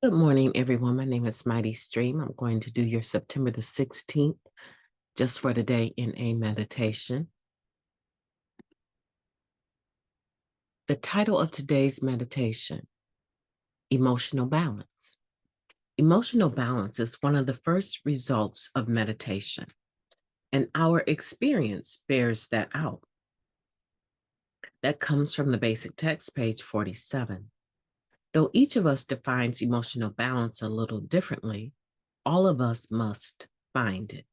Good morning, everyone. My name is Mighty Stream. I'm going to do your September the 16th, just for today, in a meditation. The title of today's meditation, Emotional Balance. Emotional balance is one of the first results of meditation, and our experience bears that out. That comes from the basic text, page 47. Though each of us defines emotional balance a little differently, all of us must find it.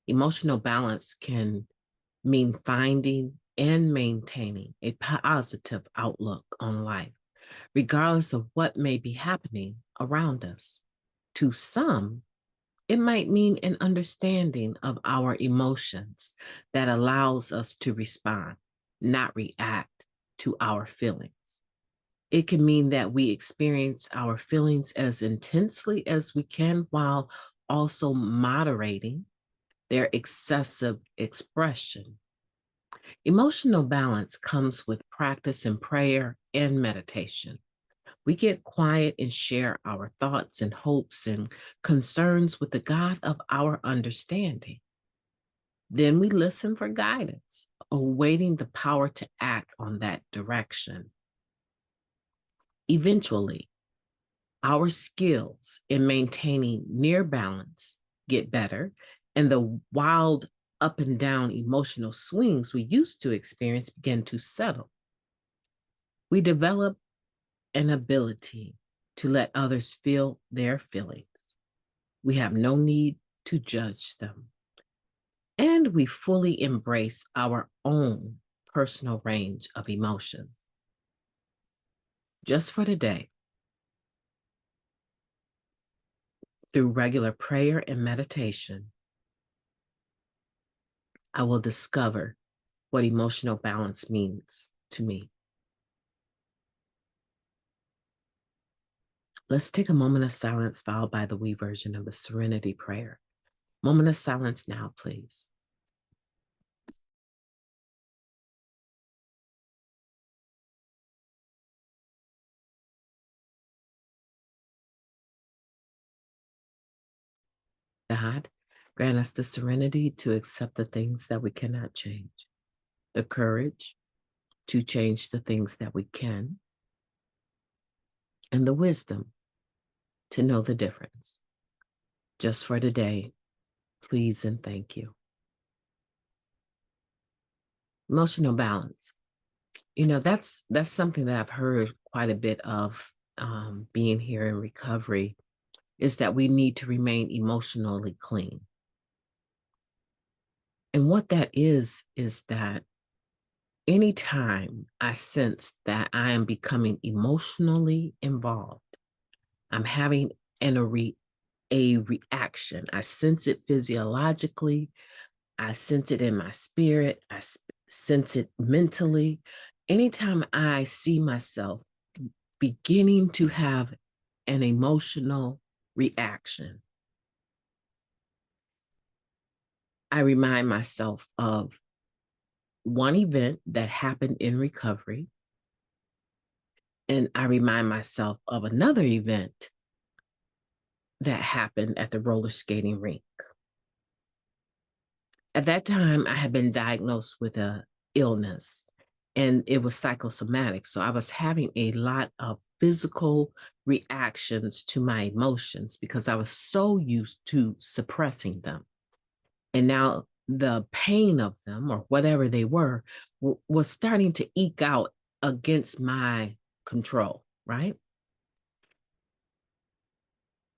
Emotional balance can mean finding and maintaining a positive outlook on life, regardless of what may be happening around us. To some, it might mean an understanding of our emotions that allows us to respond, not react to our feelings. It can mean that we experience our feelings as intensely as we can while also moderating their excessive expression. Emotional balance comes with practice in prayer and meditation. We get quiet and share our thoughts and hopes and concerns with the God of our understanding. Then we listen for guidance, awaiting the power to act on that direction. Eventually, our skills in maintaining near balance get better, and the wild up and down emotional swings we used to experience begin to settle. We develop an ability to let others feel their feelings. We have no need to judge them. And we fully embrace our own personal range of emotions. Just for today, through regular prayer and meditation, I will discover what emotional balance means to me. Let's take a moment of silence followed by the we version of the Serenity Prayer. Moment of silence now, please. God, grant us the serenity to accept the things that we cannot change, the courage to change the things that we can, and the wisdom to know the difference. Just for today, please and thank you. Emotional balance. That's something that I've heard quite a bit of, being here in recovery, is that we need to remain emotionally clean. And what that is that anytime I sense that I am becoming emotionally involved, I'm having a reaction. I sense it physiologically. I sense it in my spirit. I sense it mentally. Anytime I see myself beginning to have an emotional reaction, I remind myself of one event that happened in recovery, and I remind myself of another event that happened at the roller skating rink. At that time, I had been diagnosed with a illness, and it was psychosomatic. So I was having a lot of physical reactions to my emotions because I was so used to suppressing them. And now the pain of them, or whatever they were, was starting to eke out against my control, right?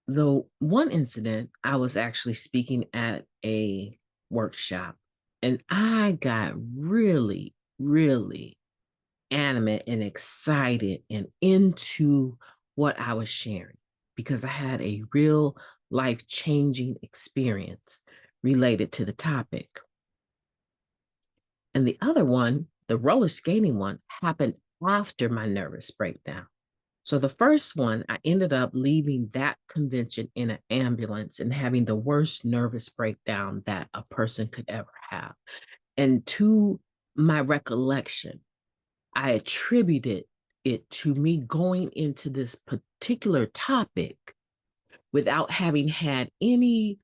The one incident, I was actually speaking at a workshop, and I got really, really animate and excited and into what I was sharing because I had a real life-changing experience related to the topic. And the other one, the roller skating one, happened after my nervous breakdown. So the first one, I ended up leaving that convention in an ambulance and having the worst nervous breakdown that a person could ever have. And to my recollection, I attributed it to me going into this particular topic without having had any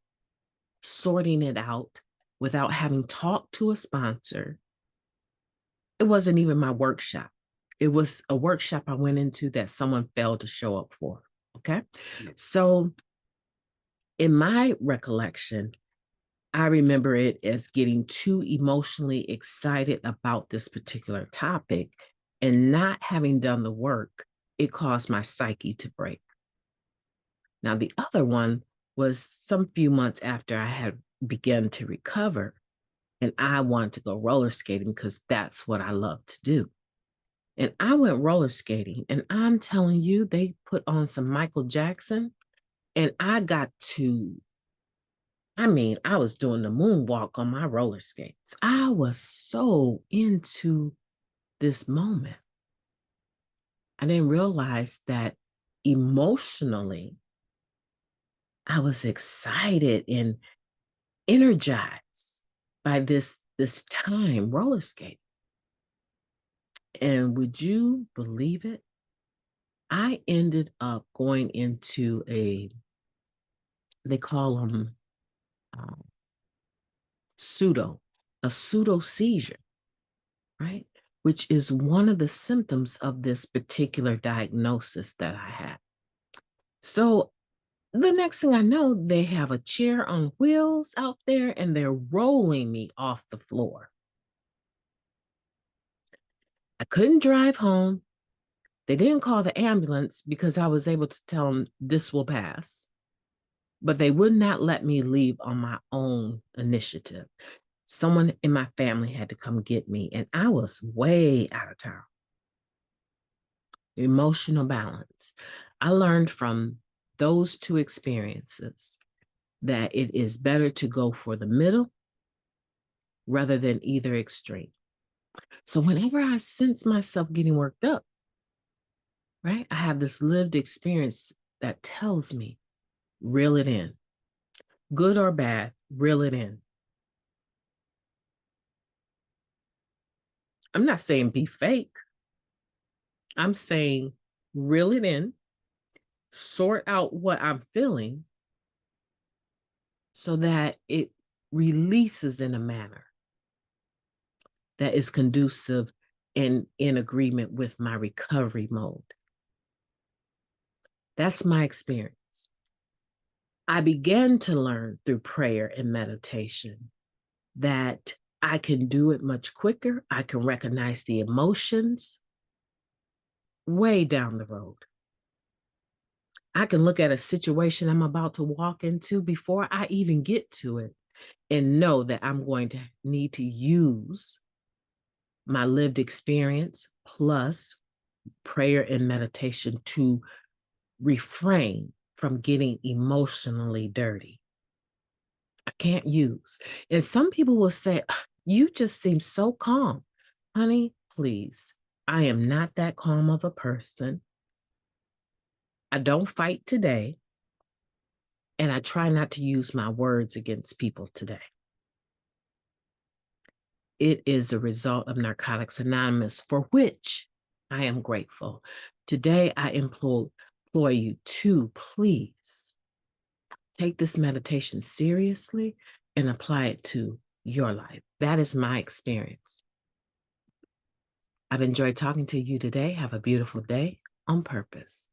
sorting it out, without having talked to a sponsor. It wasn't even my workshop. It was a workshop I went into that someone failed to show up for. Okay. So in my recollection, I remember it as getting too emotionally excited about this particular topic and not having done the work. It caused my psyche to break. Now, the other one was some few months after I had begun to recover, and I wanted to go roller skating because that's what I love to do. And I went roller skating, and I'm telling you, they put on some Michael Jackson, and I was doing the moonwalk on my roller skates. I was so into this moment. I didn't realize that emotionally, I was excited and energized by this time roller skating. And would you believe it? I ended up going into they call them a pseudo seizure, right? Which is one of the symptoms of this particular diagnosis that I had. So the next thing I know, they have a chair on wheels out there and they're rolling me off the floor. I couldn't drive home. They didn't call the ambulance because I was able to tell them this will pass, but they would not let me leave on my own initiative. Someone in my family had to come get me, and I was way out of town. Emotional balance. I learned from those two experiences that it is better to go for the middle rather than either extreme. So whenever I sense myself getting worked up, right, I have this lived experience that tells me, reel it in. Good or bad, reel it in. I'm not saying be fake. I'm saying reel it in, sort out what I'm feeling so that it releases in a manner that is conducive and in agreement with my recovery mode. That's my experience. I began to learn through prayer and meditation that I can do it much quicker. I can recognize the emotions way down the road. I can look at a situation I'm about to walk into before I even get to it and know that I'm going to need to use my lived experience plus prayer and meditation to refrain from getting emotionally dirty. I can't use. And some people will say, you just seem so calm. Honey, please, I am not that calm of a person. I don't fight today. And I try not to use my words against people today. It is a result of Narcotics Anonymous, for which I am grateful. Today, I implore you to please take this meditation seriously and apply it to your life. That is my experience. I've enjoyed talking to you today. Have a beautiful day on purpose.